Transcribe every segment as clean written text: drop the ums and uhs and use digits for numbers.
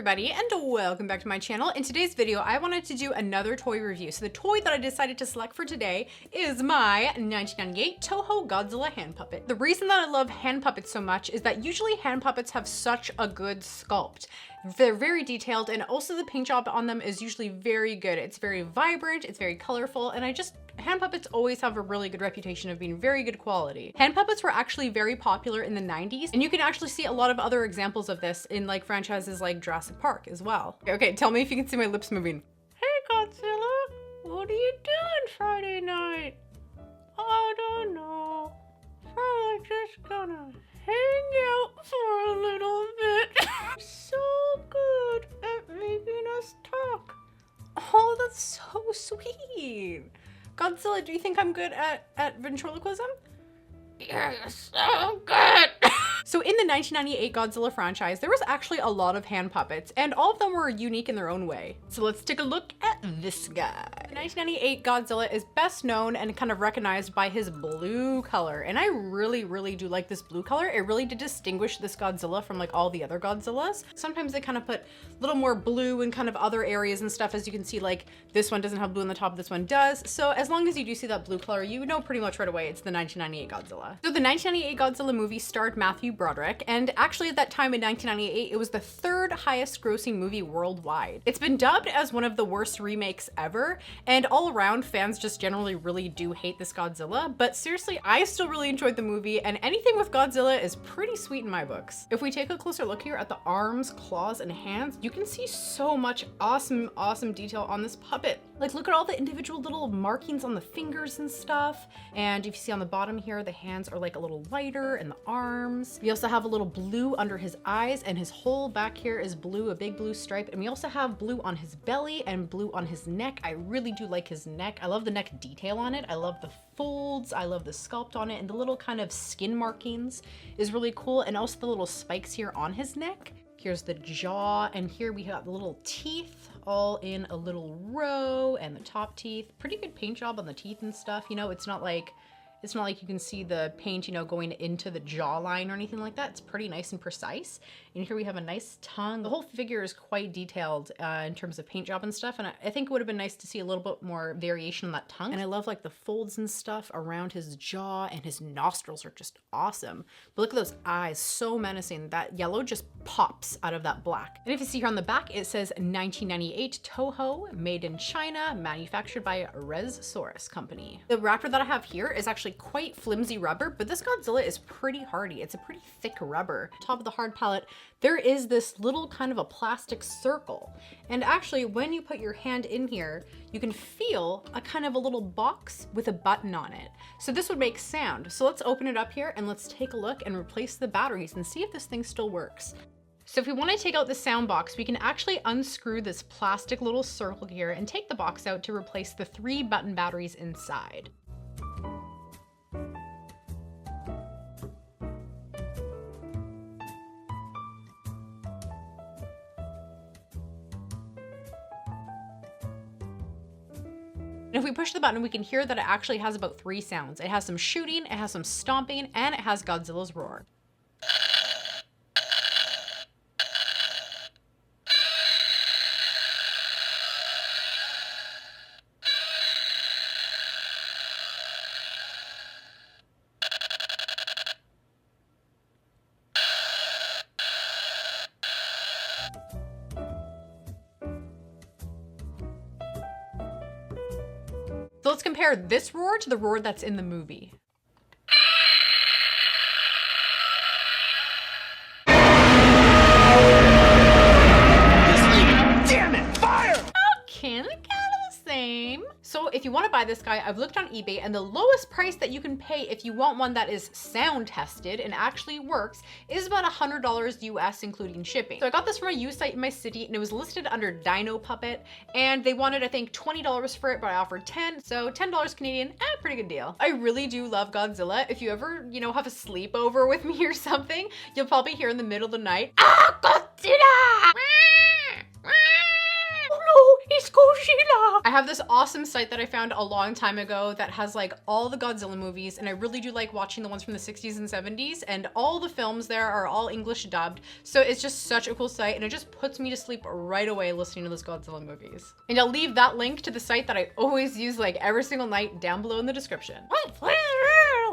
everybody, and welcome back to my channel. In today's video, I wanted to do another toy review. So the toy that I decided to select for today is my 1998 Toho Godzilla hand puppet. The reason that I love hand puppets so much is that usually hand puppets have such a good sculpt. They're very detailed, and also the paint job on them is usually very good. It's very vibrant, it's very colorful, and hand puppets always have a really good reputation of being very good quality. Hand puppets were actually very popular in the 90s, and you can actually see a lot of other examples of this in like franchises like Jurassic Park as well. Okay, tell me if you can see my lips moving. Hey Godzilla, what are you doing Friday night? I don't know. Probably just gonna hang out for a little bit. So good at making us talk. Oh, that's so sweet. Godzilla, do you think I'm good at ventriloquism? You're so good. So in the 1998 Godzilla franchise, there was actually a lot of hand puppets, and all of them were unique in their own way. So let's take a look at this guy. The 1998 Godzilla is best known and kind of recognized by his blue color, and I really do like this blue color. It really did distinguish this Godzilla from like all the other Godzillas. Sometimes they kind of put a little more blue in kind of other areas and stuff. As you can see, like this one doesn't have blue on the top, this one does. So as long as you do see that blue color, you know pretty much right away it's the 1998 Godzilla. So the 1998 Godzilla movie starred Matthew Broderick, and actually at that time in 1998, it was the third highest grossing movie worldwide. It's been dubbed as one of the worst remakes ever, and all around fans just generally really do hate this Godzilla, but seriously, I still really enjoyed the movie, and anything with Godzilla is pretty sweet in my books. If we take a closer look here at the arms, claws, and hands, you can see so much awesome detail on this puppet. Like, look at all the individual little markings on the fingers and stuff, and if you see on the bottom here, the hands are like a little lighter, and the arms. We also have a little blue under his eyes, and his whole back here is blue, a big blue stripe, and we also have blue on his belly and blue on his neck. I really do like his neck. I love the neck detail on it. I love the folds. I love the sculpt on it, and the little kind of skin markings is really cool, and also the little spikes here on his neck. Here's the jaw, and here we have the little teeth all in a little row, and the top teeth. Pretty good paint job on the teeth and stuff. You know, it's not like you can see the paint, you know, going into the jawline or anything like that. It's pretty nice and precise. And here we have a nice tongue. The whole figure is quite detailed in terms of paint job and stuff. And I think it would have been nice to see a little bit more variation on that tongue. And I love like the folds and stuff around his jaw, and his nostrils are just awesome. But look at those eyes, so menacing. That yellow just pops out of that black. And if you see here on the back, it says 1998 Toho, made in China, manufactured by Resource Company. The wrapper that I have here is actually quite flimsy rubber, but this Godzilla is pretty hardy. It's a pretty thick rubber. Top of the hard pallet, there is this little kind of a plastic circle. And actually, when you put your hand in here, you can feel a kind of a little box with a button on it. So this would make sound. So let's open it up here and let's take a look and replace the batteries and see if this thing still works. So if we want to take out the sound box, we can actually unscrew this plastic little circle here and take the box out to replace the 3 button batteries inside. And if we push the button, we can hear that it actually has about 3 sounds. It has some shooting, it has some stomping, and it has Godzilla's roar. So let's compare this roar to the roar that's in the movie. Damn it! Fire! Okay, they're kind of the same. So if you want to buy this guy, I've looked on eBay, and the lowest price that you can pay if you want one that is sound tested and actually works is about $100 US, including shipping. So I got this from a used site in my city, and it was listed under Dino Puppet, and they wanted, I think, $20 for it, but I offered 10, so $10 Canadian, pretty good deal. I really do love Godzilla. If you ever, you know, have a sleepover with me or something, you'll probably hear in the middle of the night, "Ah, Godzilla! Oh no, it's Godzilla!" Godzilla. I have this awesome site that I found a long time ago that has like all the Godzilla movies, and I really do like watching the ones from the 60s and 70s, and all the films there are all English dubbed. So it's just such a cool site, and it just puts me to sleep right away listening to those Godzilla movies. And I'll leave that link to the site that I always use like every single night down below in the description. Well, please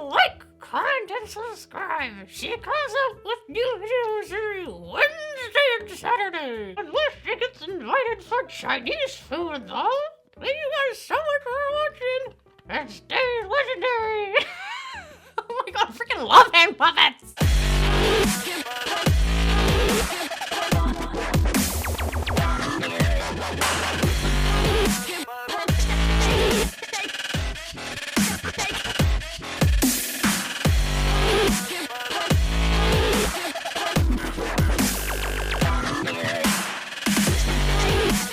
like, comment, and subscribe. She comes up with new videos every Wednesday and Saturday. Unless she gets invited for Chinese food, though. Thank you guys so much for watching, and stay legendary. Oh my god, I freaking love hand puppets!